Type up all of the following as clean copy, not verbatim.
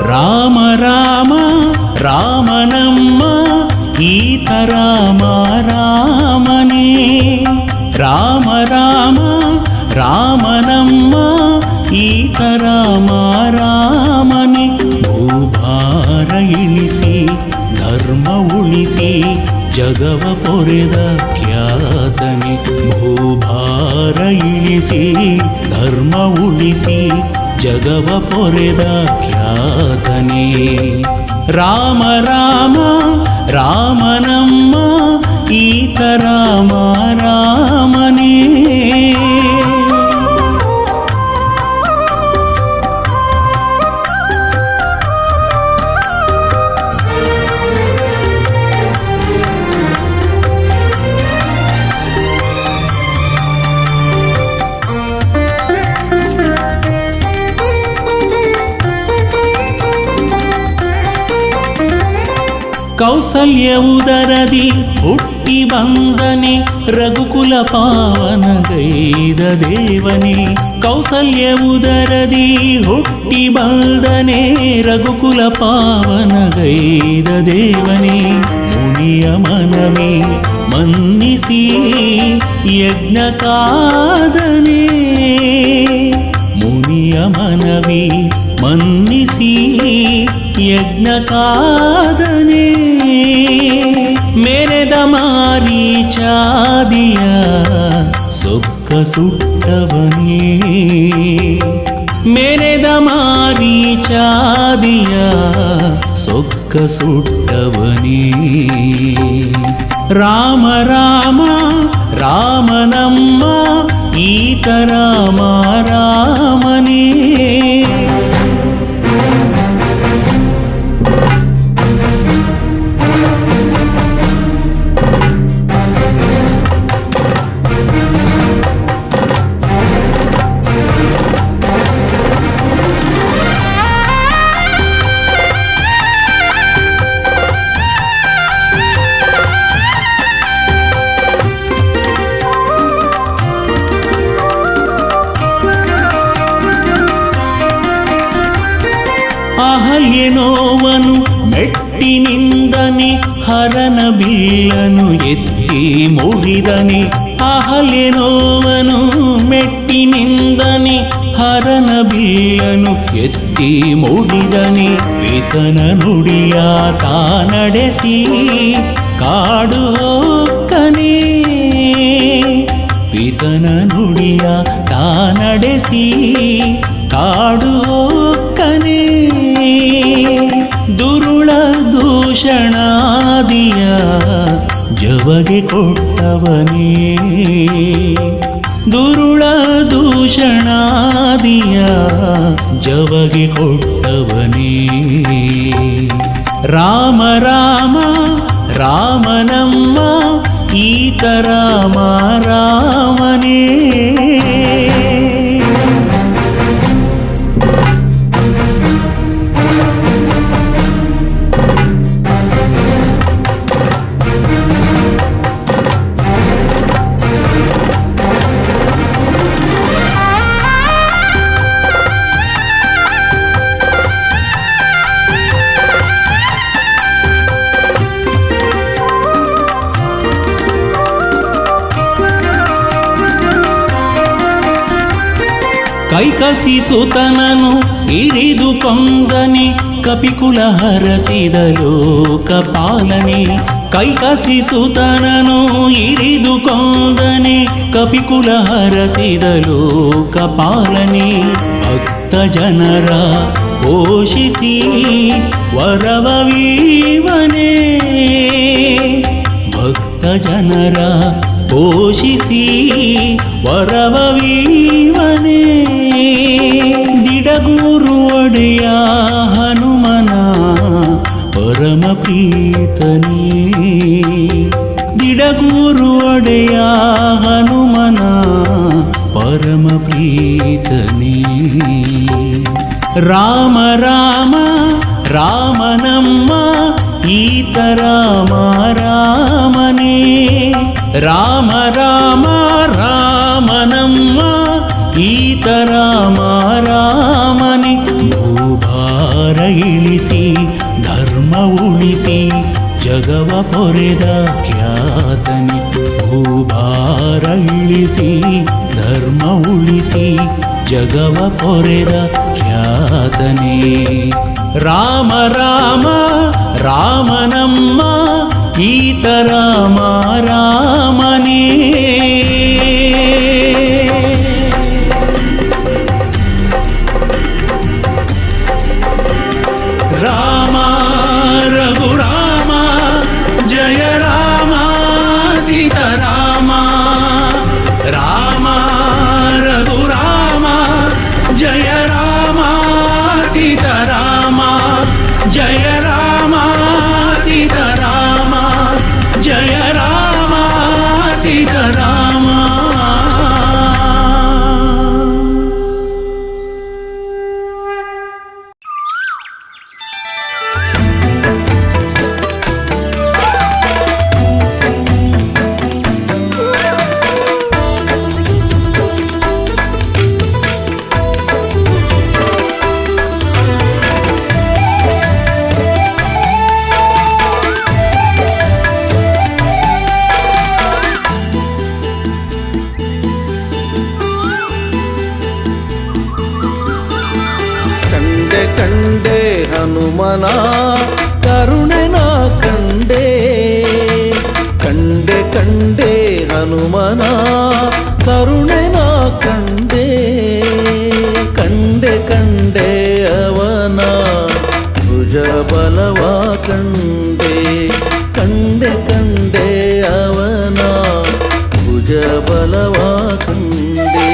ರಾಮ ರಾಮ ರಾಮನಮ್ಮ ಈತ ರಾಮ ರಾಮನೇ. ರಾಮ ರಾಮ ರಾಮನಮ್ಮ ಈತ ರಾಮ ರಾಮನೇ. ಭೂಭಾರ ಇಳಿಸಿ ಧರ್ಮ ಉಳಿಸಿ ಜಗವ ಪೊರೆದ ಖ್ಯಾತನೆ. ಭೂಭಾರ ಇಳಿಸಿ ಧರ್ಮ ಉಳಿಸಿ ಜಗವ ಪೊರೆದ ಖ್ಯಾತನೇ. ರಾಮ ರಾಮ ರಾಮನಮ್ಮ ಈತ ರಾಮ ರಾಮನೇ. ಕೌಸಲ್ಯ ಉದರದಿ ಹುಟ್ಟಿ ಬಂದನೆ ರಘುಕುಲ ಪಾವನಗೈದ ದೇವನೇ. ಕೌಸಲ್ಯ ಉದರದಿ ಹುಟ್ಟಿ ಬಂದನೆ ರಘುಕುಲ ಪಾವನಗೈದ ದೇವನೇ. ಮುನಿಯ ಮನವೇ ಮನ್ನಿಸಿ ಯಜ್ಞ ಕಾದನೆ. ಮುನಿಯ ಮನವೇ ಮನ್ನಿಸಿ ಯಜ್ಞ ಕಾದನೆ. ಮೆರೆದ ಮಾರೀಚಾದಿಯ ಸೊಕ್ಕ ಸುಟ್ಟವನೇ. ಮೆರೆದ ಮಾರೀಚಾದಿಯ ಸೊಕ್ಕ ಸುಟ್ಟವನೇ. ರಾಮ ರಾಮ ರಾಮನಮ್ಮ ಈತ ರಾಮ ರಾಮನೇ. ಅಹಲ್ಯನೋವನು ಮೆಟ್ಟಿನಿಂದನೆ ಹರನ ಬಿಲ್ಲನು ಎತ್ತಿ ಮುರಿದನೆ. ಅಹಲ್ಯನೋವನು ಮೆಟ್ಟಿನಿಂದನೆ ಹರನ ಬಿಲ್ಲನು ಎತ್ತಿ ಮುರಿದನೆ. ಪಿತನ ನುಡಿಯ ತಾ ನಡೆಸಿ ಕಾಡು ಹೋಕ್ಕನೆ. ಪಿತನ ನುಡಿಯ ತಾ ನಡೆಸಿ ಕಾಡು ಹೋಕ್ಕನೆ. ದುರುಳ ದೂಷಣಾದಿಯ ಜವಗೆ ಕೊಟ್ಟವನೇ. ದುರುಳ ದೂಷಣಾದಿಯ ಜವಗೆ ಕೊಟ್ಟವನೇ. ರಾಮ ರಾಮ ರಾಮನಮ್ಮ ಈತ ರಾಮ ರಾಮನೇ. ಕೈಕಸಿ ಸುತನನು ಇರಿದು ಕೊಂದನೆ ಕಪಿಕುಲ ಹರಸಿದ ಲೋಕಪಾಲನೆ ಕೈಕಸಿಸುತನನು ಇರಿದು ಕೊಂದನೆ ಕಪಿಕುಲ ಹರಸಿದ ಲೋಕಪಾಲನೆ ಭಕ್ತ ಜನರ ಪೋಷಿಸಿ ವರವವೀವನೇ ಭಕ್ತ ಜನರ ಪೋಷಿಸಿ ವರವವೀವನೇ ದಿಡಗೂರು ಒಡೆಯ ಹನುಮನ ಪರಮ ಪ್ರೀತನೇ ದಿಡಗೂರು ಒಡೆಯ ಹನುಮನ ಪರಮ ಪ್ರೀತನೇ ರಾಮ ರಾಮ ರಾಮನಮ್ಮ ಈತ ರಾಮ ರಾಮನೇ ರಾಮ ರಾಮ ರಾಮನಮ್ಮ ಈತ ರಾಮ ರಾಮನೇ ಭೂಭಾರ ಇಳಿಸಿ ಧರ್ಮ ಉಳಿಸಿ ಜಗವ ಪೊರೆದ ಖ್ಯಾತನೆ ಭೂಭಾರ ಇಳಿಸಿ ಧರ್ಮ ಉಳಿಸಿ ಜಗವ ಪೊರೆದ ಖ್ಯಾತನೆ ರಾಮ ರಾಮ ರಾಮನಮ್ಮ ಈತ ರಾಮ ರಾಮನೇ ರಾಮ ರಘುರಾಮ ಜಯ ರಾಮ ಸೀತಾರಾಮ ರಾಮ ರಘುರಾಮ ಜಯ ರಾಮ ಸೀತಾರಾಮ ಜಯ ರಾಮ ಸೀತಾರಾಮ ಜಯ ರಾಮ ಸೀತಾರಾಮ ಕಂಡೆ ಹನುಮನ ಕರುಣೆ ನಾ ಕಂಡೆ ಕಂಡೆ ಕಂಡೆ ಹನುಮನ ಕರುಣೆ ನಾ ಕಂಡೆ ಕಂಡೆ ಕಂಡೆ ಅವನ ಭುಜ ಬಲವ ಕಂಡೆ ಕಂಡೆ ಕಂಡೆ ಅವನ ಭುಜ ಬಲವ ಕಂಡೆ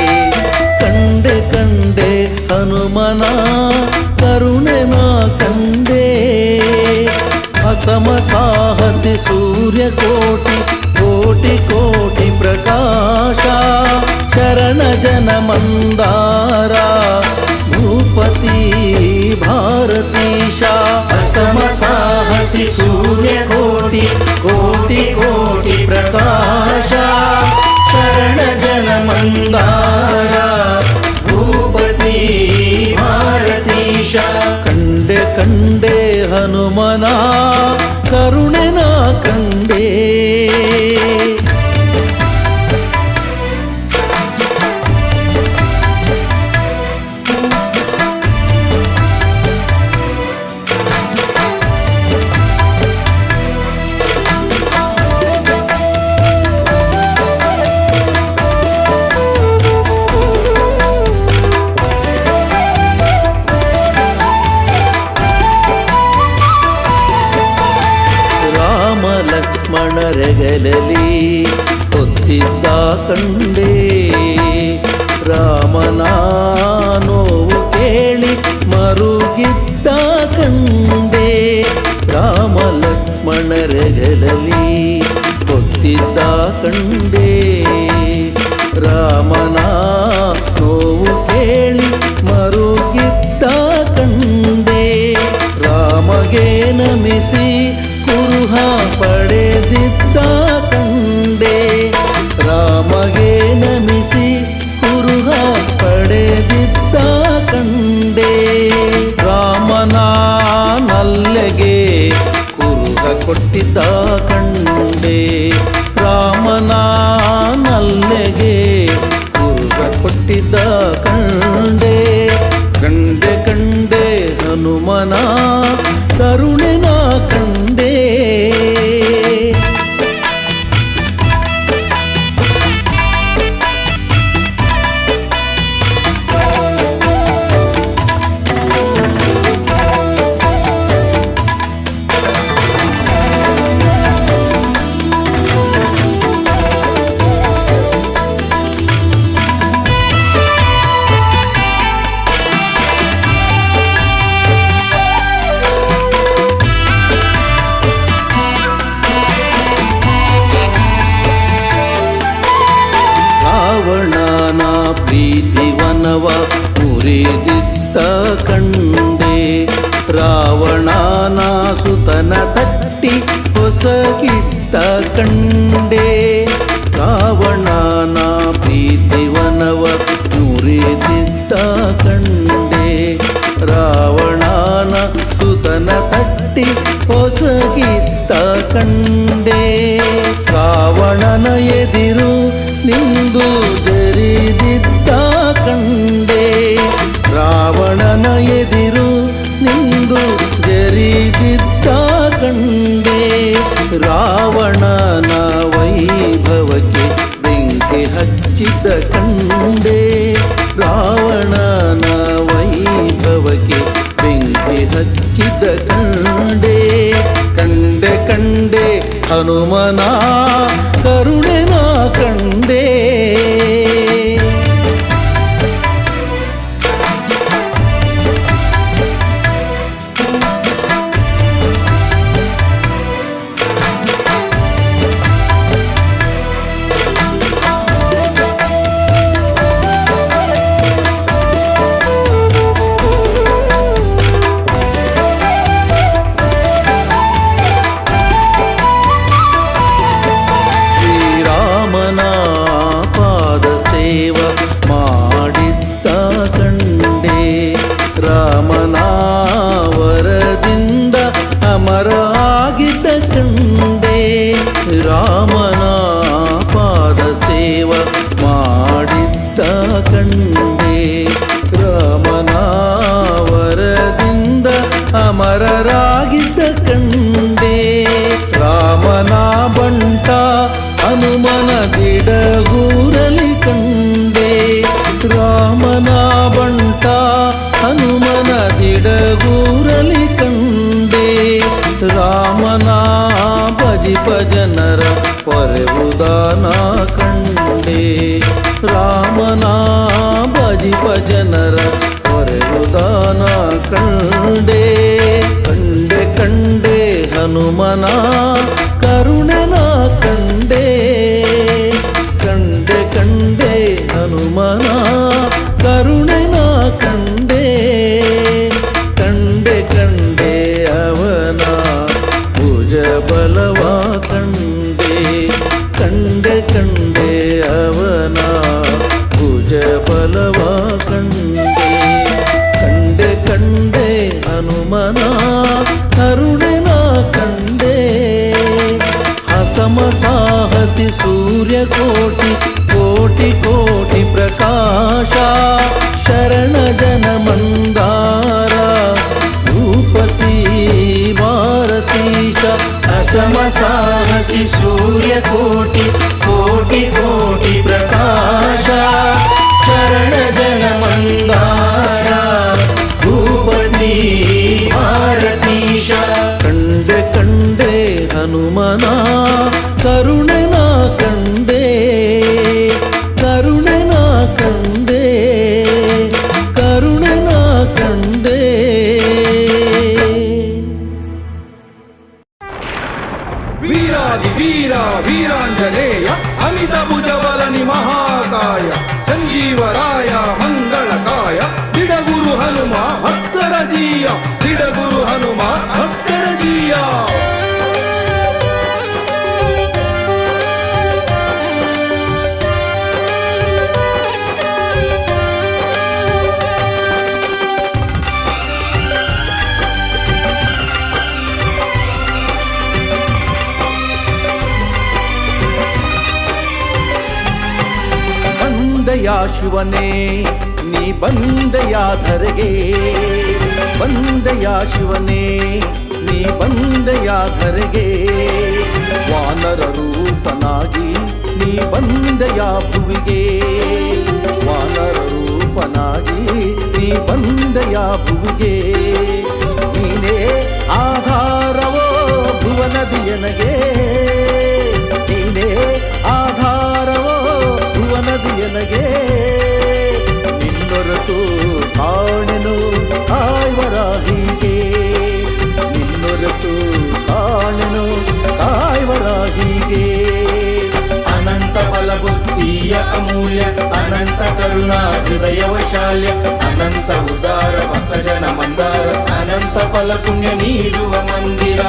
ಕಂಡೆ ಕಂಡೆ ಹನುಮನ ಕರುಣೆ ನಾ ಕಂಡೆ ಅಸಮ ಸಾಹಸಿ ಸೂರ್ಯ ಕೋಟಿ ಕೋಟಿ ಕೋಟಿ ಪ್ರಕಾಶ ಶರಣ ಜನ ಮಂದಾರ ಭೂಪತಿ ಭಾರತೀಶ ಅಸಮ ಸಾಹಸಿ ಸೂರ್ಯ ಕೋಟಿ ಕೋಟಿ ಕೋಟಿ ಪ್ರಕಾಶ ಶರಣ ಜನ ಮಂದಾರ ಭೂಪತಿ ಭಾರತೀಶ ಕಂಡೆ ಕಂಡೆ ಹನುಮನ ಕರುಣೆ ನಾ ಕಂಡೆ ಪ್ರೀತಿವನವ ಮುರಿದಿದ್ದ ಕಂಡೆ, ರಾವಣನ ಸುತನ ತಟ್ಟಿ ಹೊಸಗಿದ್ದ ಕಂಡೆ. ರಾವಣನ ಪ್ರೀತಿವನವ ಮುರಿದಿದ್ದ ಕಂಡೆ, ರಾವಣನ ಸುತನ ತಟ್ಟಿ ಹೊಸಗಿದ್ದ ಕಂಡೆ. ರಾವಣನ ಎದಿರು ನಿಂದು ಜರಿದಿದ್ದ ಕಂಡೆ, ರಾವಣನ ಎದಿರು ನಿಂದು ಜರಿದಿದ್ದ ಕಂಡೆ. ರಾವಣನ ವೈಭವಕ್ಕೆ ಬೆಂಕಿ ಹಚ್ಚಿದ್ದ ಕಂಡೆ, ರಾವಣನ ವೈಭವಕ್ಕೆ ಬೆಂಕಿ ಹಚ್ಚಿದ್ದ ಕಂಡೆ. ಕಂಡೆ ಕಂಡೆ ಹನುಮನ ಕರುಣೆನ ಕಂಡೆ. ಮಾಡಿದ್ದ ಕಂಡೆ, ರಾಮನ ವರದಿಂದ ಅಮರ ಆಗಿದ್ದ ಕಂಡೆ. ರಾಮನ ಪಾದ ಸೇವ ಮಾಡಿದ್ದ ಕಂಡೆ, ರಾಮನ ವರದಿಂದ ಅಮರರಾಗಿದ್ದ ಕಂಡೆ. ರಾಮನ ಬಂಟ ಹನುಮನ ದಿಡಗೂರಲಿ ಕಂಡೆ, ರಾಮನ ಬಂಟ ಹನುಮನ ದಿಡಗೂರಲಿ ಕಂಡೆ. ರಾಮನ ಭಜಿಪ ಜನರ ಪೊರೆವುದಾನ ಕಂಡೆ, ರಾಮನ ಭಜಿಪ ಜನರ ಪೊರೆವುದಾನ ಕಂಡೆ. ಕಂಡೆ ಕಂಡೆ ಹನುಮನ ಕರುಣೆನ ಕಂಡೆ, ಕಂಡೆ ಕಂಡೆ ಹನುಮನ ಕರುಣೆನ ಕಂಡೆ. ಕಂಡೆ ಕಂಡೆ ಅವನ ಭುಜ ಬಲವ ಕಂಡೆ, ಕಂಡೆ ಕಂಡೆ ಅವನ ಭುಜ ಬಲವ ಕಂಡೆ. ಕಂಡೆ ಕಂಡೆ ಹನುಮನ ಕರುಣೆನ ಕಂಡೆ. ಹಸಮ ಸಾಹಸಿ ಸೂರ್ಯಕೋಟಿ ಕೋಟಿ ಕೋಟಿ ಪ್ರಕಾಶ, ಶರಣ ಜನ ಮಂದಾರ ಭೂಪತಿ ಭಾರತೀಶ. ಹಸಮ ಸಾಹಸಿ ಸೂರ್ಯಕೋಟಿ ಕೋಟಿ ಕೋಟಿ ಪ್ರಕಾಶ, ಶರಣ ಜನ ಮಂದಾರ ಭೂಪತಿ ಭಾರತೀಶ. ಕಂಡೆ ಕಂಡೆ ಹನುಮನ ಕರುಣೆನ ಕಂಡೆ, ಕರುಣೆನ ಕಂಡೆ, ಕರುಣೆನ ಕಂಡೆ. ವೀರಾದಿ ವೀರ ವೀರಾಂಜನೇಯ ಅಮಿತ ಭುಜಬಲನಿ ಮಹಾಕಾಯ, ಸಂಜೀವರಾಯ ಮಂಗಳಕಾಯ, ದಿಡಗುರು ಹನುಮ ಭಕ್ತರ ಜೀಯ, ದಿಡಗುರು ಹನುಮ ಭಕ್ತರ ಜೀಯ. ಬಂದೆಯ ಶಿವನೇ ನೀ ಬಂದೆಯ ಧರೆಗೆ, ಬಂದೆಯ ಶಿವನೇ ನೀ ಬಂದೆಯ ಧರೆಗೆ. ವಾನರ ರೂಪನಾಗಿ ನೀ ಬಂದೆಯ ಭುವಿಗೆ, ವಾನರ ರೂಪನಾಗಿ ನೀ ಬಂದೆಯ ಭುವಿಗೆ. ನೀನೇ ಆಧಾರವೋ ಭುವನದಿಯನಗೆ, ನೀನೇ ಆಧಾರವೋ ಭುವನದಿಯನಗೆ. ನಿನ್ನೊರತು ಕಾಣೆನು ಕಾಯ್ವರಾಹಿಗೆ, ನಿನ್ನೊರತು ಕಾಣೆನು ಕಾಯ್ವರಾಹಿಗೆ. ಅನಂತ ಬಲ ಬುದ್ಧಿಯ ಅಮೂಲ್ಯ ಅನಂತ ಕರುಣಾ ಹೃದಯ ವೈಶಾಲ್ಯ ಅನಂತ ಉದಾರ ಭಕ್ತಜನ ಮಂದಾರ ಅನಂತ ಫಲ ಪುಣ್ಯ ನೀಡುವ ಮಂದಿರ.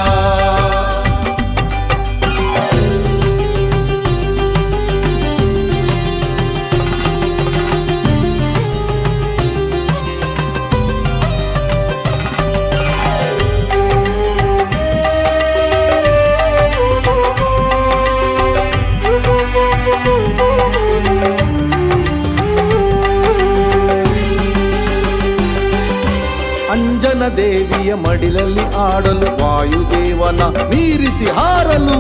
ಅಂಜನ ದೇವಿಯ ಮಡಿಲಲ್ಲಿ ಆಡಲು ವಾಯುದೇವನ ಮೀರಿಸಿ ಹಾರಲು.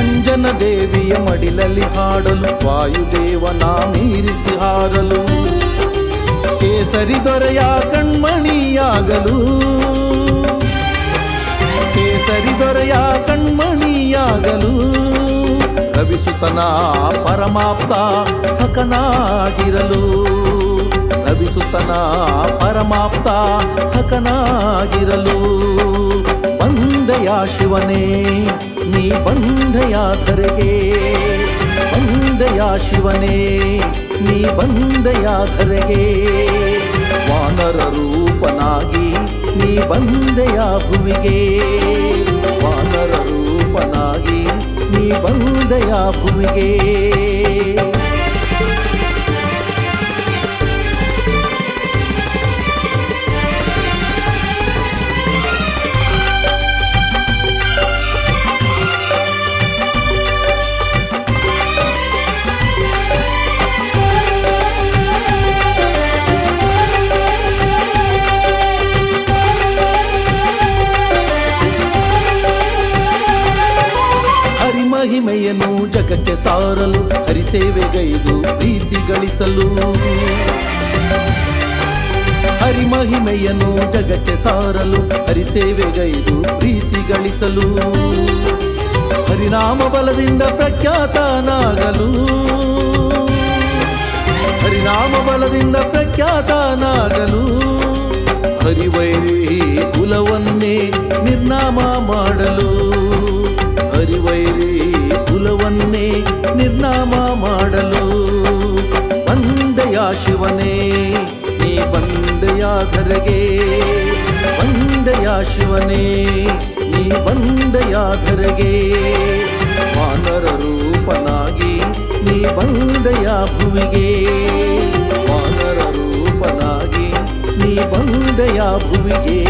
ಅಂಜನ ದೇವಿಯ ಮಡಿಲಲ್ಲಿ ಹಾಡಲು ವಾಯುದೇವನ ಮೀರಿಸಿ ಹಾರಲು. ಕೇಸರಿ ದೊರೆಯ ಕಣ್ಮಣಿಯಾಗಲು ಕೇಸರಿ ದೊರೆಯ ಕಣ್ಮಣಿಯಾಗಲು. ರವಿಸುತನ ಪರಮಾಪ್ತ ಸಖನಾಗಿರಲು ರವಿಸುತನ ಪರಮಾಪ್ತ ಸಖನಾಗಿರಲು. ಬಂದೆಯ ಶಿವನೇ ನೀ ಬಂದೆಯ ಧರೆಗೆ ಬಂದೆಯ ಶಿವನೇ ನೀ ಬಂದೆಯ ಧರೆಗೆ. ವಾನರ ರೂಪನಾಗಿ ನೀ ಬಂದೆಯ ಭುವಿಗೆ ವಾನರ ರೂಪನಾಗಿ ನೀ ಬಂದೆಯ ಭುವಿಗೆ. ಮಹಿಮೆಯನ್ನು ಜಗಕ್ಕೆ ಸಾರಲು ಹರಿಸೇವೆಗೈದು ಪ್ರೀತಿ ಗಳಿಸಲು. ಹರಿಮಹಿಮೆಯನ್ನು ಜಗಕ್ಕೆ ಸಾರಲು ಹರಿಸೇವೆಗೈದು ಪ್ರೀತಿ ಗಳಿಸಲು. ಹರಿನಾಮ ಬಲದಿಂದ ಪ್ರಖ್ಯಾತನಾಗಲು ಹರಿನಾಮ ಬಲದಿಂದ ಪ್ರಖ್ಯಾತನಾಗಲು. ಹರಿವೈರಿ ಕುಲವನ್ನೇ ನಿರ್ನಾಮ ಮಾಡಲು ಹರಿವೈರಿ ಕುಲವನ್ನೇ ನಿರ್ನಾಮ ಮಾಡಲು. ಬಂದೆಯ ಶಿವನೇ ನೀ ಬಂದೆಯ ಧರೆಗೆ ಬಂದೆಯ ಶಿವನೇ ನೀ ಬಂದೆಯ ಧರೆಗೆ. ವಾನರ ರೂಪನಾಗಿ ನೀ ಬಂದೆಯ ಭುವಿಗೆ ವಾನರ ರೂಪನಾಗಿ ನೀ ಬಂದೆಯ ಭುವಿಗೆ.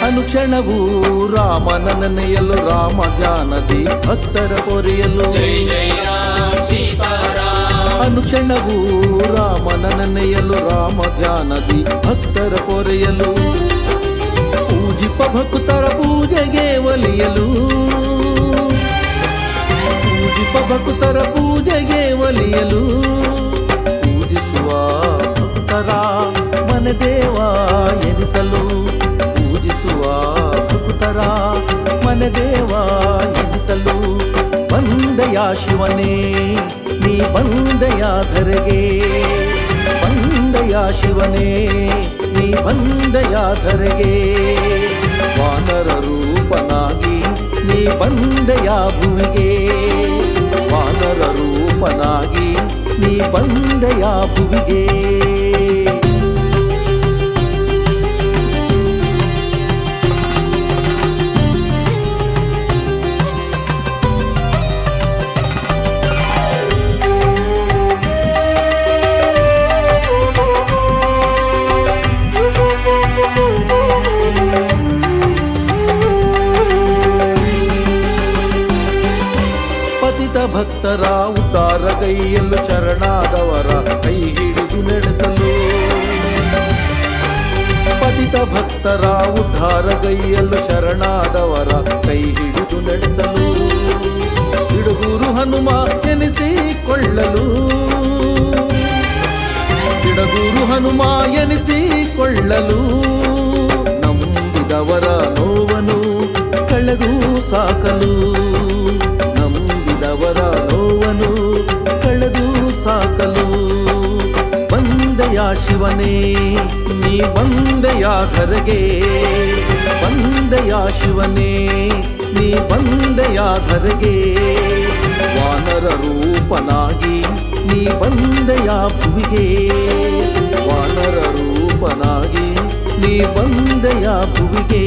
ಅನುಕ್ಷಣವೂ ರಾಮನ ನೆನೆಯಲು ರಾಮ ಧ್ಯಾನದಿ ಭಕ್ತರ ಪೊರೆಯಲು. ಜೈ ಜೈ ರಾಮ ಸೀತಾರಾಮ. ಅನುಕ್ಷಣವೂ ರಾಮನ ನೆನೆಯಲು ರಾಮ ಧ್ಯಾನದಿ ಭಕ್ತರ ಪೊರೆಯಲು. ಪೂಜಿಪ ಭಕ್ತರ ಪೂಜೆಗೆ ಒಲಿಯಲು ಪೂಜಿಪ ಭಕ್ತರ ಪೂಜೆಗೆ ಒಲಿಯಲು. ಪೂಜಿಸುವ ಭಕ್ತರ ಮನದೇವ ಎನಿಸಲು ಪೂಜಿಸುವ ಭಕ್ತರ ಮನದೇವ ಎನಿಸಲು. ಬಂದೆಯ ಶಿವನೇ ನೀ ಬಂದೆಯ ಧರೆಗೆ ಬಂದೆಯ ಶಿವನೇ ನೀ ಬಂದೆಯ ಧರೆಗೆ. ವಾನರ ರೂಪನಾಗಿ ನೀ ಬಂದೆಯ ಭುವಿಗೆ ವಾನರ ರೂಪನಾಗಿ ನೀ ಬಂದೆಯ ಭುವಿಗೆ. ಭಕ್ತರ ಉದ್ಧಾರ ಕೈಯಲ್ಲೂ ಶರಣಾದವರ ಕೈ ಹಿಡಿದು ನಡೆಸಲು. ಪತಿತ ಭಕ್ತರ ಉದ್ಧಾರ ಕೈಯಲ್ಲೂ ಶರಣಾದವರ ಕೈ ಹಿಡಿದು ನಡೆಸಲು. ಬಿಡುಗೂರು ಹನುಮ ಎನಿಸಿಕೊಳ್ಳಲು ಬಿಡುಗೂರು ಹನುಮ ಎನಿಸಿಕೊಳ್ಳಲು. ನಂಬಿದವರ ನೋವನ್ನು ಕಳೆದು ಸಾಕಲು, ನಂಬಿದವರ ನೋವನ್ನು ಕಳೆದು ಸಾಕಲು ಬಂದೆಯ ಶಿವನೇ ನೀ ಬಂದೆಯ ಧರೆಗೆ, ಬಂದೆಯ ಶಿವನೇ ನೀ ಬಂದೆಯ ಧರೆಗೆ, ವಾನರ ರೂಪನಾಗಿ ನೀ ಬಂದೆಯ ಭುವಿಗೆ, ವಾನರ ರೂಪನಾಗಿ ನೀ ಬಂದೆಯ ಭುವಿಗೆ,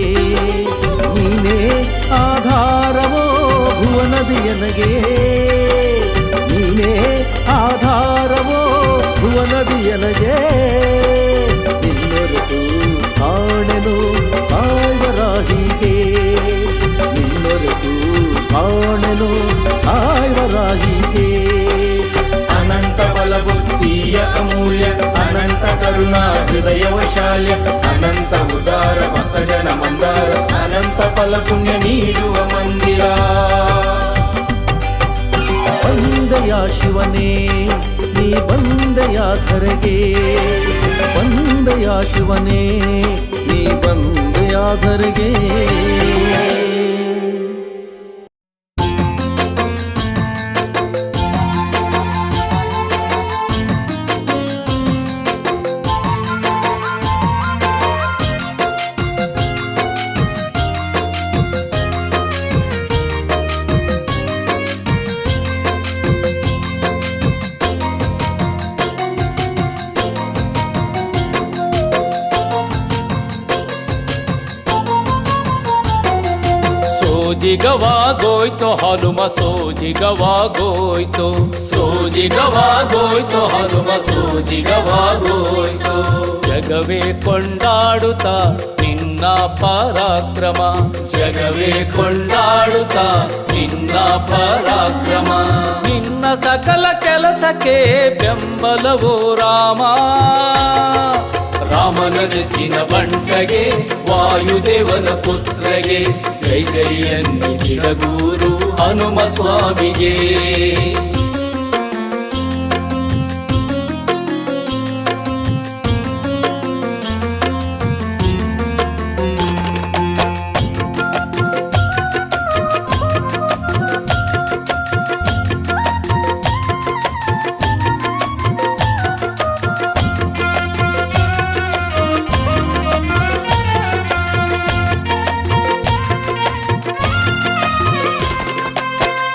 ನೀನೇ ಆಧಾರವೋ ಭುವನದಿಯನಗೆ, ನೀನೇ ಆಧಾರವೋ ಭುವನದಿಯನಗೆ, ನಿನ್ನೊರೆತು ಕಾಣೆನು ಕಾಯ್ವರಾಹಿಗೆ, ನಿನ್ನೊರೆತು ಕಾಣೆನು ಕಾಯ್ವರಾಹಿಗೆ. ಅನಂತ ಬಲ ಬುದ್ಧಿಯ ಅಮೂಲ್ಯ, ಅನಂತ ಕರುಣಾ ಹೃದಯ ವೈಶಾಲ್ಯ, ಅನಂತ ಉದಾರ ಭಕ್ತಜನ ಮಂದಾರ, ಅನಂತ ಫಲ ಪುಣ್ಯ ನೀಡುವ ಮಂದಿರ. ಬಂದೆಯ ಶಿವನೇ ನೀ ಬಂದೆಯ ಧರೆಗೆ, ಬಂದೆಯ ಶಿವನೇ ನೀ ಬಂದೆಯ ಧರೆಗೆ. ಸೋಜಿಗವಾಗೋಯ್ತು ಹನುಮ ಸೋಜಿಗವಾಗೋಯ್ತು, ಸೋಜಿಗವಾಗೋಯ್ತು ಹನುಮ ಸೋಜಿಗವಾಗೋಯ್ತು. ಜಗವೇ ಕೊಂಡಾಡುತ್ತ ನಿನ್ನ ಪರಾಕ್ರಮ, ಜಗವೇ ಕೊಂಡಾಡುತ್ತ ನಿನ್ನ ಪರಾಕ್ರಮ. ನಿನ್ನ ಸಕಲ ಕೆಲಸಕ್ಕೆ ಬೆಂಬಲವೋ ರಾಮ, ರಾಮನ ನೆಚ್ಚಿನ ಬಂಟಗೆ ವಾಯುದೇವನ ಪುತ್ರಗೆ, ಜೈ ಜೈ ಎನ್ನಿಡಗೂರು ಹನುಮ ಸ್ವಾಮಿಗೆ.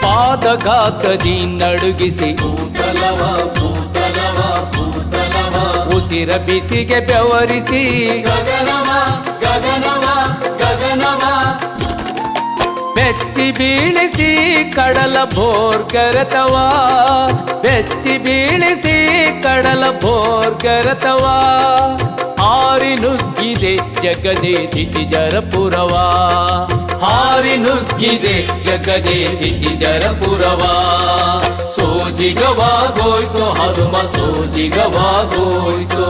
ಪಾದಘಾತದಿ ನಡುಗಿಸಿ ಭೂತಲವ ಭೂತಲವ ಭೂತಲವ, ಉಸಿರ ಬಿಸಿಗೆ ಬೆವರಿಸಿ ಗಗನವ ಗಗನವ ಗಗನವ, ಬೆಚ್ಚಿ ಬೀಳಿಸಿ ಕಡಲ ಭೋರ್ಗರತವ, ಬೆಚ್ಚಿ ಬೀಳಿಸಿ ಕಡಲ ಭೋರ್ಗರತವ. ಹಾರಿ ನುಗ್ಗಿದೆ ಜಗದೇ ದಿತಿಜರಪುರವ, ಹಾರಿ ನುಗ್ಗಿದೆ ಜಗದೇ ದಿತಿಜರಪುರವ. ಸೋಜಿಗವಾಗೋಯ್ತು ಹನುಮ ಸೋಜಿಗವಾಗೋಯ್ತು.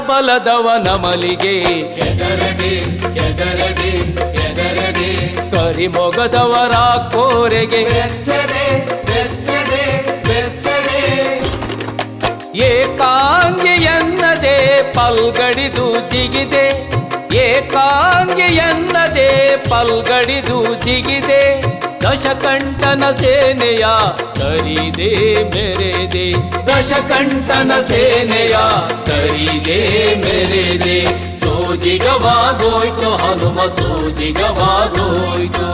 ಬಲದವನ ಮಲಿಗೆ ಎದರದೆ ಎದರದೆ ಎದರದೆ, ಕರಿಮೊಗದವರ ಕೋರೆಗೆ ಬೆಚ್ಚದೆ ಬೆಚ್ಚದೆ ಬೆಚ್ಚದೆ. ಏಕಾಂಗಿ ಎನ್ನದೆ ಪಲ್ಗಡಿದು ಜಿಗಿದೆ, ಏಕಾಂಗಿ ಎನ್ನದೆ ಪಲ್ಗಡಿದು ಜಿಗಿದೆ. ದಶಕಂಠನ ಸೇನೆಯ ತರಿದೆ ಮೆರೆದೆ, ದಶಕಂಠನ ಸೇನೆಯ ತರಿದೆ ಮೆರೆದೆ. ಸೋಜಿಗವಾಗೋಯ್ತು ಹನುಮ ಸೋಜಿಗವಾಗೋಯ್ತು.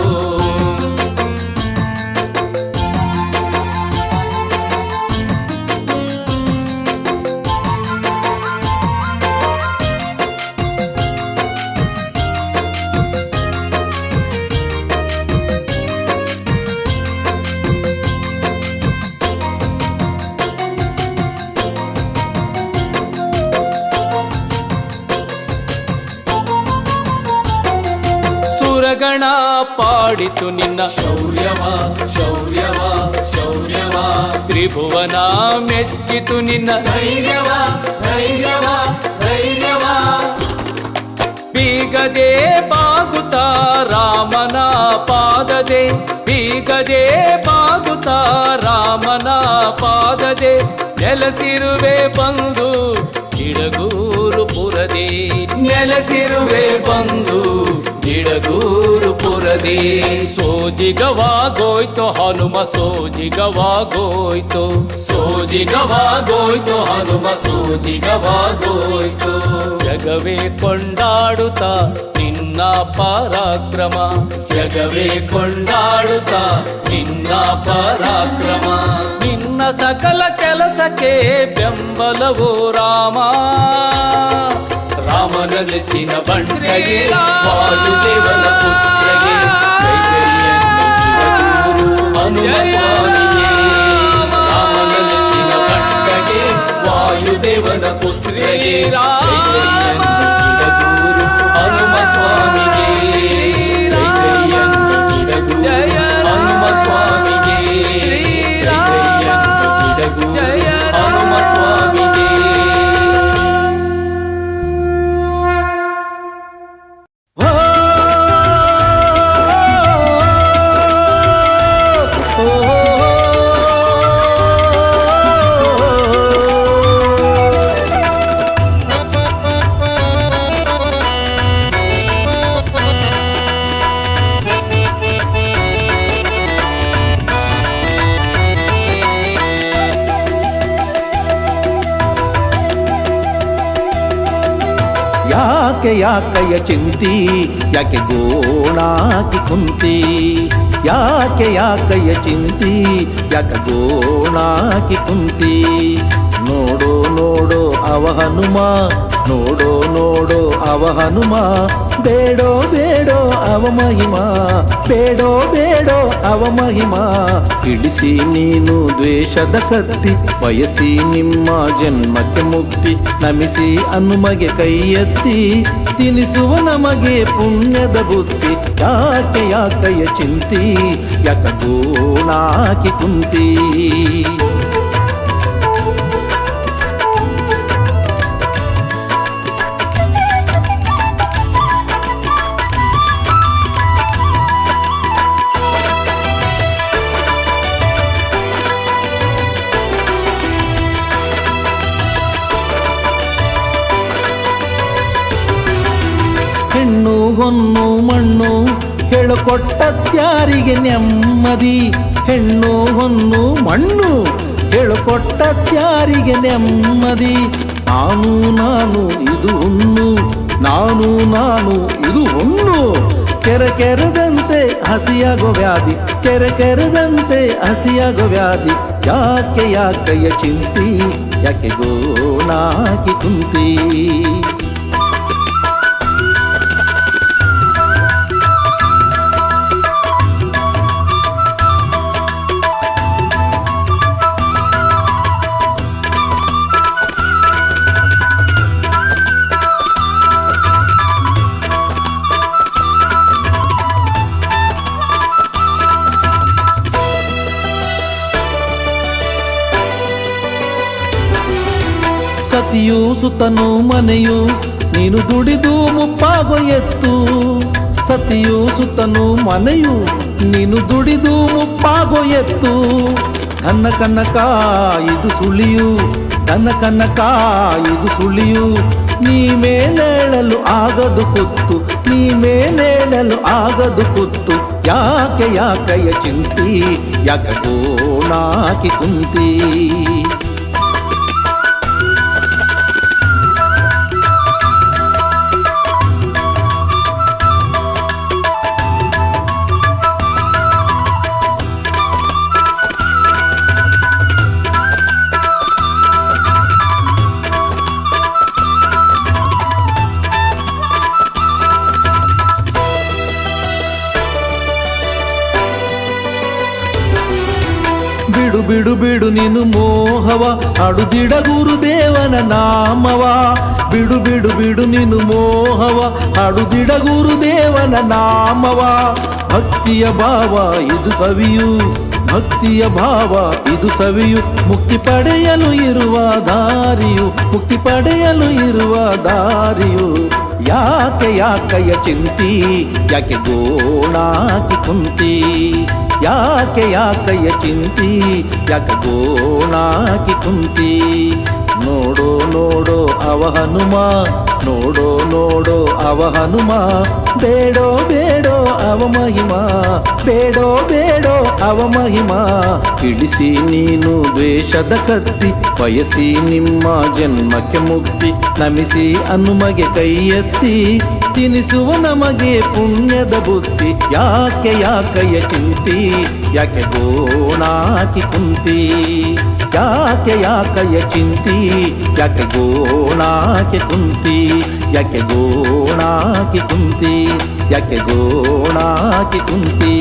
ಗಣ ಪಾಡಿತು ನಿನ್ನ ಶೌರ್ಯವ ಶೌರ್ಯವ ಶೌರ್ಯವ, ತ್ರಿಭುವನ ಮೆಚ್ಚಿತು ನಿನ್ನ ಧೈರ್ಯವ ಧೈರ್ಯವ ಬೀಗದೆ ಬಾಗುತ್ತ ರಾಮನ ಪಾದದೆ ಬೀಗದೆ ಬಾಗುತ್ತ ರಾಮನ ಪಾದದೆ ನೆಲೆಸಿರುವೆ ಬಂದು ಗಿಡಗೂರು ಪುರದೆ ನೆಲೆಸಿರುವೆ ಬಂದು ಗಿಡಗೂರು ಪುರದೆ ಸೋಜಿಗವಾಗೋಯ್ತು ಹನುಮ ಸೋಜಿಗವಾಗೋಯ್ತು ಸೋಜಿಗವಾಗೋಯ್ತು ಹನುಮ ಸೋಜಿಗವಾಗೋಯ್ತು ಜಗವೇ ಕೊಂಡಾಡುತ್ತ ನಿನ್ನ ಪರಾಕ್ರಮ ಜಗವೇ ಕೊಂಡಾಡುತ್ತ ನಿನ್ನ ಪರಾಕ್ರಮ ನಿನ್ನ ಸಕಲ ಕೆಲಸಕ್ಕೆ ಬೆಂಬಲವು ರಾಮ ರಾಮನ ನೆಚ್ಚಿನ ಬಂಟಗೆ ವಾಯುದೇವನ ಪುತ್ರಗೆ ಜೈ ಜೈ ಹನುಮ ಸ್ವಾಮಿಗೆ ರಾಮನ ನೆಚ್ಚಿನ ಬಂಟಗೆ ವಾಯುದೇವನ ಪುತ್ರಗೆ ಜೈ ಜೈ ಹನುಮ ಸ್ವಾಮಿಗೆ ಜೈ ಜೈ ಹನುಮ ಸ್ವಾಮಿಗೆ ಜಯ ಹನುಮ ಸ್ವಾಮಿಗೆ ಯಾಕಯ್ಯ ಚಿಂತಿ ಯಾಕೆ ಗೋಣಾಕಿ ಕುಂತಿ ಯಾಕಯ್ಯ ಚಿಂತಿ ಯಾಕೆ ಗೋಣಾಕಿ ಕುಂತಿ ನೋಡೋ ನೋಡೋ ಅವ ಹನುಮ ನೋಡೋ ಅವ ಹನುಮ ಬೇಡೋ ಬೇಡೋ ಅವ ಮಹಿಮಾ ಬೇಡೋ ಅವ ಮಹಿಮಾ ಇಳಿಸಿ ನೀನು ದ್ವೇಷದ ಕತ್ತಿ ಬಯಸಿ ನಿಮ್ಮ ಜನ್ಮಕ್ಕೆ ಮುಕ್ತಿ ನಮಿಸಿ ಹನುಮಗೆ ಕೈ ಎತ್ತಿ ತಿನಿಸುವ ನಮಗೆ ಪುಣ್ಯದ ಬುದ್ಧಿ ಯಾಕಯ್ಯ ಚಿಂತಿ ಯಾಕ ಗೋಣಾಕಿ ಕುಂತಿ ಹೆಣ್ಣು ಹೊನ್ನು ಮಣ್ಣು ಹೇಳಿಕೊಟ್ಟತ್ಯಾರಿಗೆ ನೆಮ್ಮದಿ ಹೆಣ್ಣು ಹೊನ್ನು ಮಣ್ಣು ಹೇಳಿಕೊಟ್ಟತ್ಯಾರಿಗೆ ನೆಮ್ಮದಿ ನಾನು ಇದು ಹುಣ್ಣು ನಾನು ಇದು ಹುಣ್ಣು ಕೆರೆದಂತೆ ಹಸಿಯಾಗೋ ವ್ಯಾಧಿ ಕೆರೆದಂತೆ ಹಸಿಯಾಗೋ ವ್ಯಾಧಿ ಯಾಕಯ್ಯ ಚಿಂತಿ ಯಾಕೆ ಗೋಣಾಕಿ ಕುಂತಿ ಸತಿಯು ಸುತನು ಮನೆಯು ನೀನು ದುಡಿದು ಮುಪ್ಪಾಗೋ ಎತ್ತು ಸತಿಯು ಸುತನು ಮನೆಯು ನೀನು ದುಡಿದು ಮುಪ್ಪಾಗೋ ಎತ್ತು ನನ್ನ ಕನ್ನಕ ಇದು ಸುಳಿಯು ನನ್ನ ಕನ್ನಕ ಇದು ಸುಳಿಯು ನೀ ಮೇಲೇಳಲು ಆಗದು ಕುತ್ತು ನೀ ಮೇಲೇಳಲು ಆಗದು ಕುತ್ತು ಯಾಕಯ್ಯ ಚಿಂತಿ ಯಾಕ ಗೋಣಾಕಿ ಕುಂತಿ ಬಿಡು ನೀನು ಮೋಹವ ಹಾಡುದಿಡ ಗುರುದೇವನ ನಾಮವ ಬಿಡು ನೀನು ಮೋಹವ ಹಾಡುದಿಡ ಗುರುದೇವನ ನಾಮವ ಭಕ್ತಿಯ ಭಾವ ಇದು ಸವಿಯು ಭಕ್ತಿಯ ಭಾವ ಇದು ಸವಿಯು ಮುಕ್ತಿ ಪಡೆಯಲು ಇರುವ ದಾರಿಯು ಮುಕ್ತಿ ಪಡೆಯಲು ಇರುವ ದಾರಿಯು ಯಾಕೆ ಯಾಕಯ್ಯ ಚಿಂತಿ ಯಾಕೆ ಗೋಣಾಕಿ ಕುಂತಿ ಯಾಕೆ ಯಾಕಯ್ಯ ಚಿಂತಿ ಯಾಕೆ ಗೋಣಾಕಿ ಕುಂತಿ ನೋಡೋ ನೋಡೋ ಅವ ಹನುಮ ನೋಡೋ ನೋಡೋ ಅವ ಹನುಮ ಬೇಡೋ ಬೇಡೋ ಅವ ಮಹಿಮ ಬೇಡೋ ಬೇಡೋ ಅವ ಮಹಿಮ ಇಳಿಸಿ ನೀನು ದ್ವೇಷದ ಕತ್ತಿ ಬಯಸಿ ನಿಮ್ಮ ಜನ್ಮಕ್ಕೆ ಮುಕ್ತಿ ನಮಿಸಿ ಹನುಮಗೆ ಕೈ ಎತ್ತಿ ತಿನಿಸುವ ನಮಗೆ ಪುಣ್ಯದ ಬುದ್ಧಿ ಯಾಕೆ ಯಾಕಯ್ಯ ಚಿಂತಿ ಯಾಕೆ ಗೋಣಾಕಿ ಕುಂತಿ ಯಾಕೆ ಯಾಕಯ್ಯ ಚಿಂತಿ ಯಾಕೆ ಗೋಣಾಕಿ ಕುಂತಿ ಯಾಕೆ ಗೋಣಾಕಿ ಕುಂತಿ ಯಾಕೆ ಗೋಣಾಕಿ ಕುಂತಿ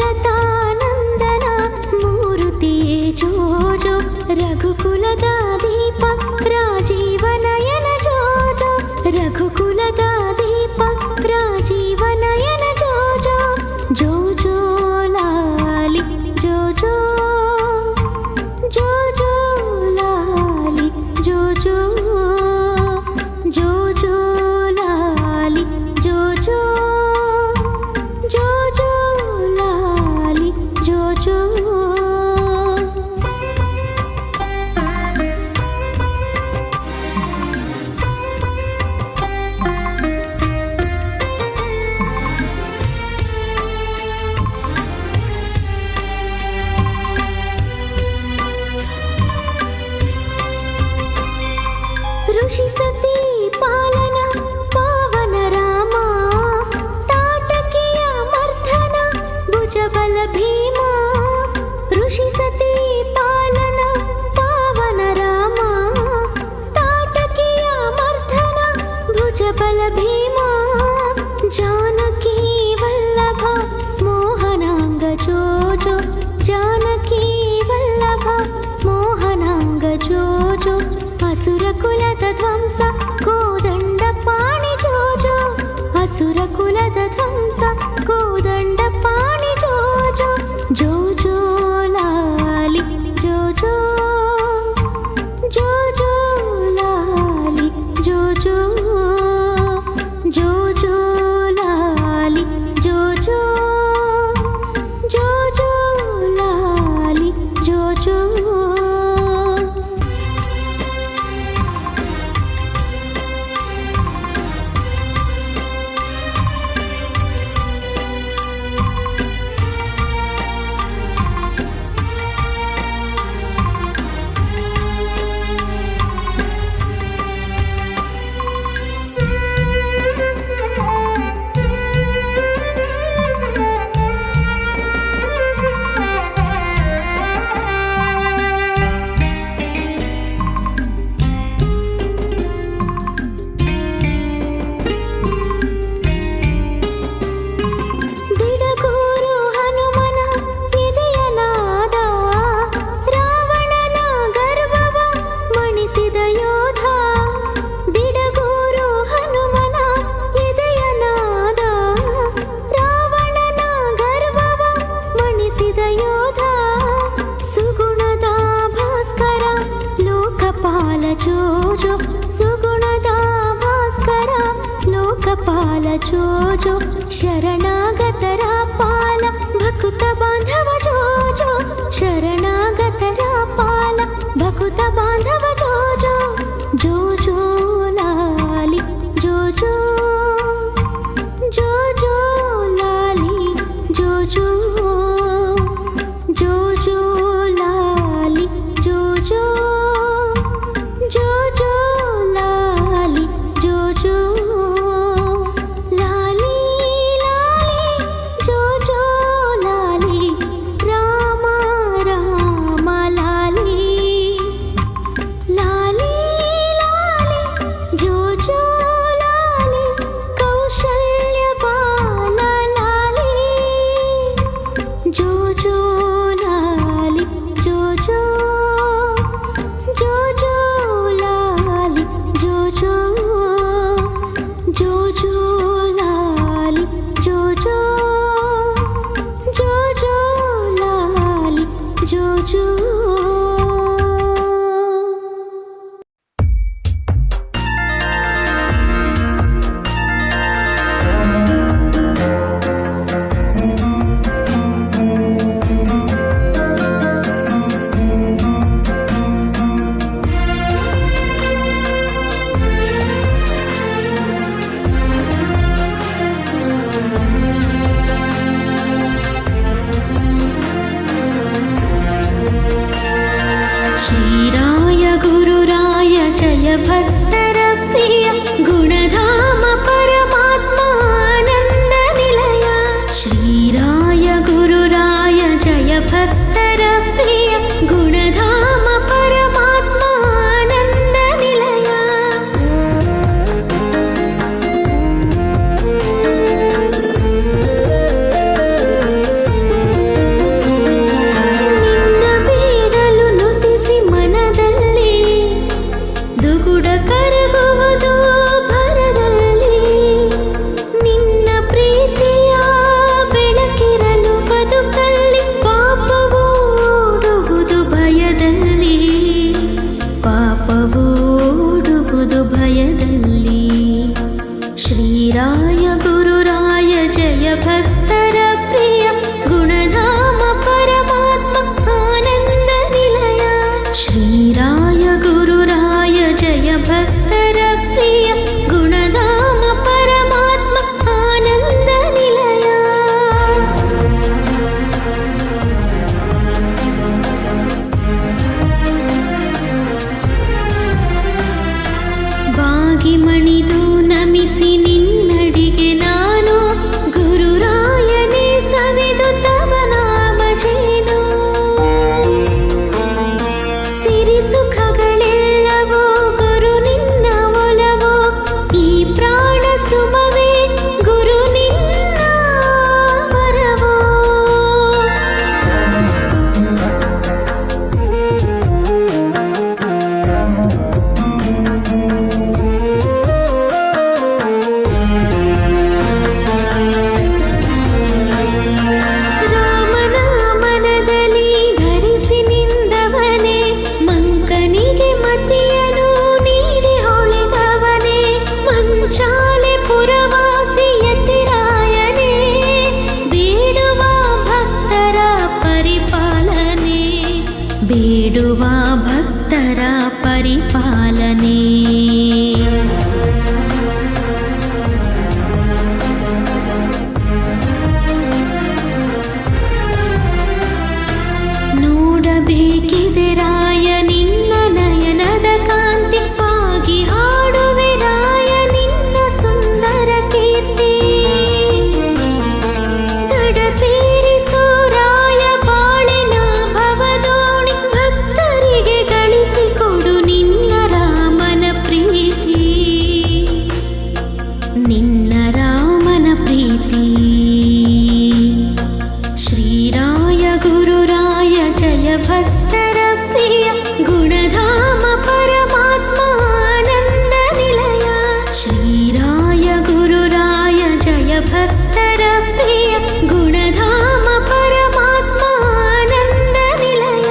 ದಶರಥಾನಂದನ ಮೂರುತಿಯೇ ಜೋಜೋ ರಘುಕುಲದ ದೀಪ ರಾಜೀವನಯನ ಜೋಜೋ ರಘುಕುಲದ ದೀಪ ರಾಜೀವನಯನ ಜೋಜೋ ಜೋಜೋ ಲಾಲಿ ಜೋಜೋ ಜೋಜೋ ಲಾಲಿ ಜೋಜೋ ಜೋಜೋ ಲಾಲಿ ಜೋಜೋ ಜೋಜೋ ಲಾಲಿ ಜೋಜೋ ಋಷಿ ಸತಿ ಪಾಲನ ಪಾವನ ರಾಮ ತಾಟಕಿಯ ಮರ್ಧನ ಭುಜಬಲ ಭೀಮ ಋಷಿ ಸತಿ ಪಾಲನ ಪಾವನ ರಾಮ ತಾಟಕಿಯ ಮರ್ಧನ ಭುಜಬಲ ಭೀಮ ಜಾನಕಿ ವಲ್ಲಭ ಮೋಹನಾಂಗ ಜೋಜೋ ಜಾನಕಿ ವಲ್ಲಭ ಮೋಹನಾಂಗ ಜೋಜೋ ಅಸುರ ಕುಲದ ಧ್ವಂಸ ಕೋದಂಡ ಪಾಣಿ ಜೋಜೋ ಅಸುರ ಕುಲದ ಧ್ವಂಸ ಕೋದಂಡ ಪಾಣಿ ಜೋಜೋ ಜೋಜೋ ಲಾಲಿ ಜೋಜೋ ಜೋಜೋ ಲಾಲಿ ಜೋಜೋ ಜೋ ಜೋ ಶರಣಾಗತರ ಪಾಲ ಭಕುತ ಬಾಂಧವ ಜೋ ಜೋ ಶರಣಾಗತರ ಪಾಲ ಭಕುತ ಬಾಂಧವ ಜೋ ಜೋ ಜೋ ಜೋ ಲಾಲಿ ಜೋ ಜೋ ಜೋ ಜೋ ಲಾಲಿ ಜೋ ಜೋ ಜೋ ಜೋ ಲಾಲಿ ಜೋ ಜೋ ಜೋ ಜೋ ಲಾಲಿ ಜೋ ಜೋ ಲಾಲಿ ಲಾಲಿ ಜೋ ಜೋ ಲಾಲಿ ರಾಮ ರಾಮ ಲಾಲಿ ಲಾಲಿ ಲಾಲಿ ಜೋ ಜೋ ಲಾಲಿ ಕೌಶಲ್ಯ ಬಾಲ ಲಾಲಿ ಜೋ ಜೋ ಲಾಲಿ ಜೋ ಜೋ ಜೋ ಜೋ ಲಾಲಿ ಜೋ ಜೋ ಜೋ ಜೋ ಲಾಲಿ ಜೋ ಜೋ ಜೋ ಜೋ ಲಾಲಿ ಜೋ ಜೋ ಶ್ರೀರಾಯ ಗುರುರಾಯ ಜಯ ಭಕ್ತರ ಪ್ರಿಯ ಗುಣಧಾಮ ಪರಮಾತ್ಮ ಆನಂದ ನಿಲಯ ಶ್ರೀರಾಯ ಗುರುರಾಯ ಜಯ ಭಕ್ತರ ಪ್ರಿಯ ಗುಣಧಾಮ ಪರಮಾತ್ಮ ಆನಂದ ನಿಲಯ ನಿನ್ನ ಬೇಡಲು ನುತಿಸಿ ಮನದಲ್ಲಿ ದುಗುಡ ಕರಗುವುದು ಭರದಲ್ಲಿ ನಿನ್ನ ಪ್ರೀತಿಯ ಬೆಳಕಿರಲು ಬದುಕಲ್ಲಿ ಪಾಪವು ಓಡುವುದು ಭಯದಲ್ಲಿ ಪಾಪವು ಓಡುವುದು ಭಯದಲ್ಲಿ ಶ್ರೀರಾಯ ಗುರುರಾಯ ಜಯ ಭಕ್ತರ ಪ್ರಿಯ ಗುಣಧಾಮ ಪರಮಾತ್ಮ ಆನಂದ ನಿಲಯ ಶ್ರೀರಾಯ ಗುರುರಾಯ ಜಯ ಭಕ್ತರ ಪ್ರಿಯ ಗುಣಧಾಮ ಪರಮಾತ್ಮ ಆನಂದ ನಿಲಯ ಬಾಗಿ ಮಣಿದು ನಮಿಸಿ ನಿನ್ನಡಿಗೆ ನಾನು ಗುರುರಾಯನೇ ಸವಿದು ತವ ನಾಮ ಜೇನು ಸಿರಿ ಸುಖಗಳೆಲ್ಲವೋ ಗುರು ನಿನ್ನ ಒಲವೋ ಈ ಪ್ರಾಣ ಸುಮವೇ ಗುರು ನಿನ್ನ ವರವೋ ರಾಮನ ಮನದಲ್ಲಿ ಧರಿಸಿ ನಿಂದವನೇ ಮಂಕನಿಗೆ ಮತಿಯನು ನೀಡಿ ಹೊಳೆದವನೇ ಮಂಚಾಲೆ ಪುರವಾಸಿ ಯತಿರಾಯನೇ ಬೇಡುವ ಭಕ್ತರ ಪರಿಪಾಲನೆ ಬೇಡುವ ಭಕ್ತರ ಪರಿಪಾಲನೆ ನೋಡಬೇಕಿದೆ ರಾಯ ನಿನ್ನ ನಯನದ ಕಾಂತಿ ಪಾಗಿ ಹಾಡುವೆ ರಾಯ ನಿನ್ನ ಸುಂದರ ಕೀರ್ತಿ ತಡ ಸೇರಿಸೋ ರಾಯ ಬಾಳಿನ ಭವದೋಣಿ ಭಕ್ತರಿಗೆ ಗಳಿಸಿಕೊಡು ನಿನ್ನ ರಾಮನ ಪ್ರೀತಿ ನಿನ್ನ ರಾಮನ ಪ್ರೀತಿ ಶ್ರೀರಾಯ ಗುರುರಾಯ ಜಯ ಭಕ್ತರ ಪ್ರಿಯ ಗುಣಧಾಮ ಪರಮಾತ್ಮ ಆನಂದ ನಿಲಯ ಶ್ರೀರಾಯ ಗುರುರಾಯ ಜಯ ಭಕ್ತರ ಪ್ರಿಯ ಗುಣಧಾಮ ಪರಮಾತ್ಮ ಆನಂದ ನಿಲಯ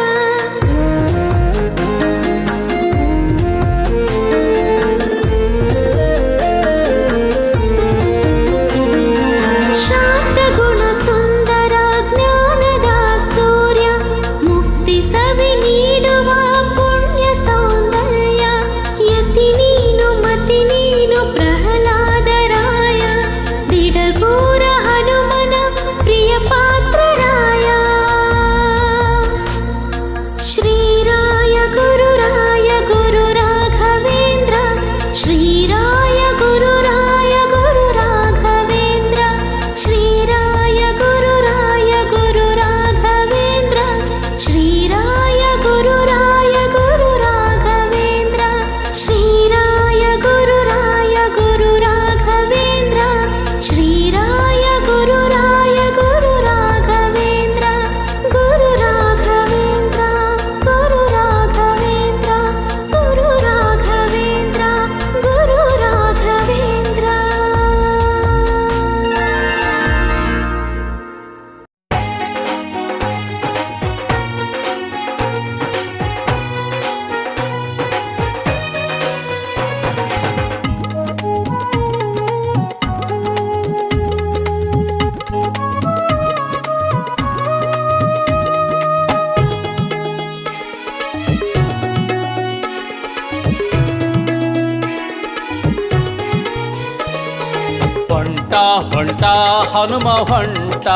ಹೊಂಟ ಹನುಮ ಹೊಂಟ,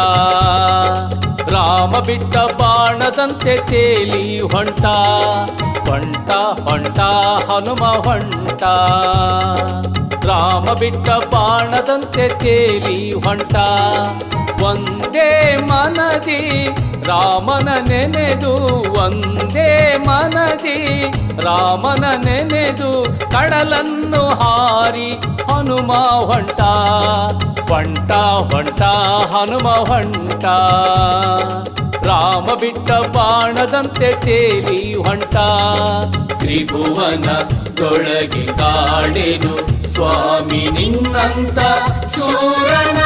ರಾಮ ಬಿಟ್ಟ ಬಾಣದಂತೆ ತೇಲಿ ಹೊಂಟ. ಹೊಂಟ ಹೊಂಟ ಹನುಮ ಹೊಂಟ, ರಾಮ ಬಿಟ್ಟ ಬಾಣದಂತೆ ತೇಲಿ ಹೊಂಟ. ಒಂದೇ ಮನದಿ ರಾಮನ ನೆನೆದು, ಒಂದೇ ಮನದಿ ರಾಮನ ನೆನೆದು, ಕಡಲನ್ನು ಹಾರಿ ಹನುಮ ಹೊಂಟ. ಹೊಂಟ ಹೊಂಟ ಹನುಮ ಹೊಂಟ, ರಾಮ ಬಿಟ್ಟ ಬಾಣದಂತೆ ತೇಲಿ ಹೊಂಟ. ತ್ರಿಭುವನದೊಳಗೆ ಕಾಡೆನು ಸ್ವಾಮಿ ನಿನ್ನಂತ ಶೂರನ,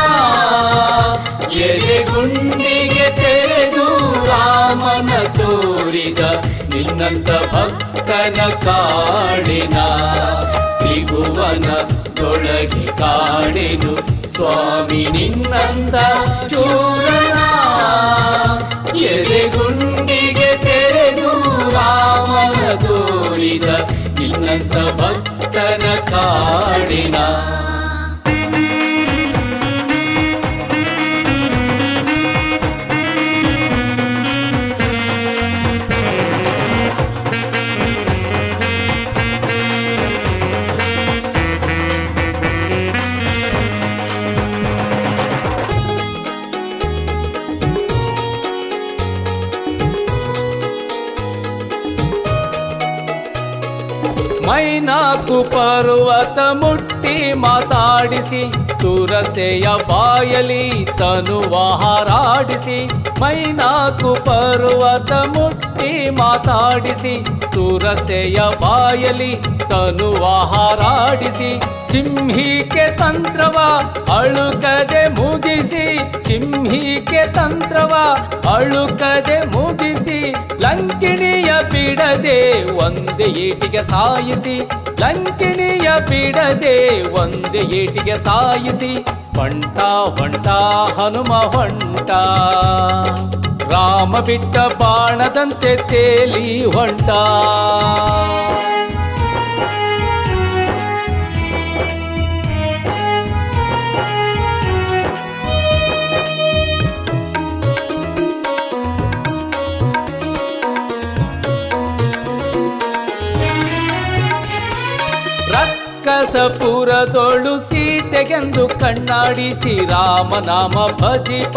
ಎದೆಗುಂಡಿಗೆ ತೆರೆದು ರಾಮನ ತೋರಿದ ನಿನ್ನಂತ ಭಕ್ತನ ಕಾಡಿನ. ತ್ರಿಭುವನದೊಳಗೆ ಕಾಡೆನು ಸ್ವಾಮಿ ನಿನ್ನಂತ ಶೂರನ, ಎದೆಗುಂಡಿಗೆ ತೆರೆದು ರಾಮನ ತೋರಿದ ನಿನ್ನಂತ ಭಕ್ತನ ಕಾಡಿನ. ಮೈನಾಕು ಪರ್ವತ ಮುಟ್ಟಿ ಮಾತಾಡಿಸಿ, ತುರಸೆಯ ಬಾಯಲಿ ತನುವ ಹಾರಾಡಿಸಿ. ಮೈನಾಕು ಪರ್ವತ ಮುಟ್ಟಿ ಮಾತಾಡಿಸಿ, ತುರಸೆಯ ಬಾಯಲಿ ತನುವ ಹಾರಾಡಿಸಿ. ಸಿಂಹಿಕೆ ತಂತ್ರವ ಅಳುಕದೆ ಮುಗಿಸಿ, ಸಿಂಹಿಕೆ ತಂತ್ರವ ಅಳುಕದೆ ಮುಗಿಸಿ. ಲಂಕಿಣಿಯ ಬಿಡದೆ ಒಂದೇ ಏಟಿಗೆ ಸಾಯಿಸಿ, ಲಂಕಿಣಿಯ ಬಿಡದೆ ಒಂದೇ ಏಟಿಗೆ ಸಾಯಿಸಿ. ಹೊಂಟ ಹೊಂಟ ಹನುಮ ಹೊಂಟ, ರಾಮ ಬಿಟ್ಟ ಬಾಣದಂತೆ ತೇಲಿ ಹೊಂಟ. ರಕ್ಕಸಪುರದೊಳು ಸೀತೆಗೆಂದು ಕಣ್ಣಾಡಿಸಿ, ರಾಮನಾಮ ಭಜಿಪ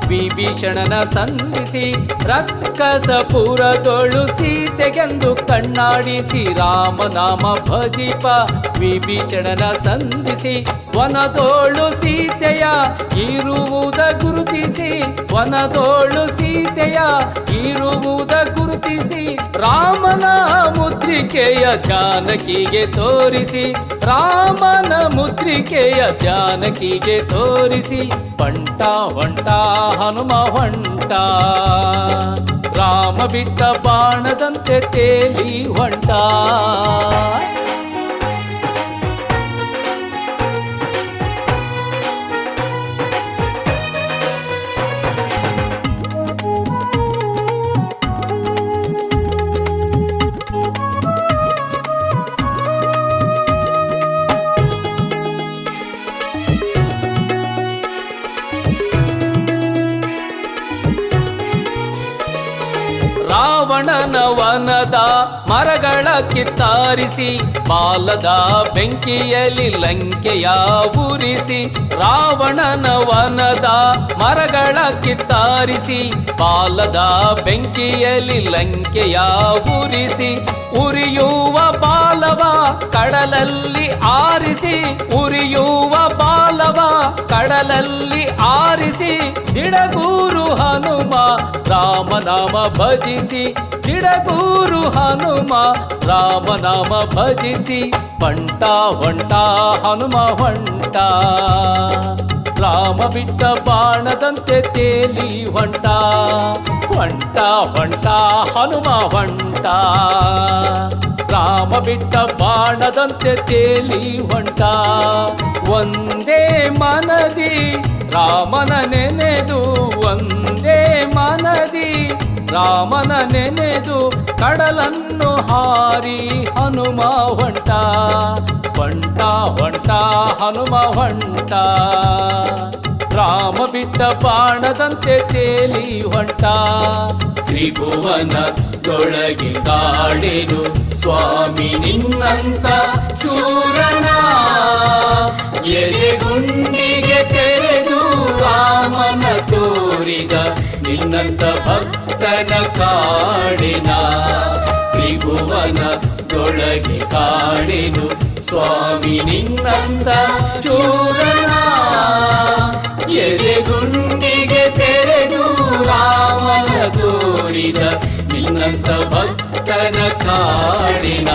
ವಿಭೀಷಣನ ಸಂಧಿಸಿ. ರಕ್ಕಸಪುರದೊಳು ಸೀತೆಗೆಂದು ಕಣ್ಣಾಡಿಸಿ, ರಾಮನಾಮ ಭಜಿಪ ವಿಭೀಷಣನ ಸಂಧಿಸಿ. ವನದೋಳು ಸೀತೆಯ ಇರುವುದ ಗುರುತಿಸಿ, ವನದೋಳು ಸೀತೆಯ ಇರುವುದ ಗುರುತಿಸಿ. ರಾಮನ ಮುದ್ರಿಕೆಯ ಜಾನಕಿಗೆ ತೋರಿಸಿ, ರಾಮನ ಮುದ್ರಿಕೆಯ ಜಾನಕಿಗೆ ತೋರಿಸಿ. ಹೊಂಟ ಹೊಂಟ ಹನುಮ ಹೊಂಟ, ರಾಮ ಬಿಟ್ಟ ಬಾಣದಂತೆ ತೇಲಿ ಹೊಂಟ. ರಾವಣನ ವನದ ಮರಗಳ ಕಿತ್ತಾರಿಸಿ, ಬಾಲದ ಬೆಂಕಿಯಲ್ಲಿ ಲಂಕೆಯ ಉರಿಸಿ. ರಾವಣನ ವನದ ಮರಗಳ ಕಿತ್ತಾರಿಸಿ, ಬಾಲದ ಬೆಂಕಿಯಲ್ಲಿ ಲಂಕೆಯ ಉರಿಸಿ. ಉರಿಯುವ ಬಾಲವ ಕಡಲಲ್ಲಿ ಆರಿಸಿ, ಉರಿಯುವ ಬಾಲವ ಕಡಲಲ್ಲಿ ಆರಿಸಿ. ದಿಡಗೂರು ಹನುಮ ರಾಮನಾಮ ಭಜಿಸಿ, ದಿಡಗೂರು ಹನುಮ ರಾಮನಾಮ ಭಜಿಸಿ. ಹೊಂಟ ಹೊಂಟ ಹನುಮ ಹೊಂಟ, ರಾಮ ಬಿಟ್ಟ ಬಾಣದಂತೆ ತೇಲಿ ಹೊಂಟ. ಹೊಂಟ ಹೊಂಟ ಹನುಮ ಹೊಂಟ, ರಾಮ ಬಿಟ್ಟ ಬಾಣದಂತೆ ತೇಲಿ ಹೊಂಟ. ಒಂದೇ ಮನದಿ ರಾಮನ ನೆನೆದು, ಒಂದೇ ಮನದಿ ರಾಮನ ನೆನೆದು, ಕಡಲನ್ನು ಹಾರಿ ಹನುಮ ಹೊಂಟ. ಹೊಂಟ ಹೊಂಟ ಹನುಮ ಹೊಂಟ ರಾಮ ಬಿಟ್ಟ ಬಾಣದಂತೆ ತೇಲಿ ಹೊಂಟ ತ್ರಿಭುವನದೊಳಗೆ ಕಾಡೆನು ಸ್ವಾಮಿ ನಿನ್ನಂತ ಶೂರನ ಎದೆಗುಂಡಿಗೆ ತೆರೆದು ರಾಮನ ತೋರಿದ ನಿನ್ನಂತ ಭಕ್ತನ ಕಾಡಿನ ತ್ರಿಭುವನದೊಳಗೆ ಕಾಡೆನು ಸ್ವಾಮಿ ನಿನ್ನಂತ ಶೂರನ ಎದೆಗುಂಡಿಗೆ ತೆರೆದು ರಾಮನ ತೋರಿದ ನಿನ್ನಂತ ಭಕ್ತನ ಕಾಡಿನ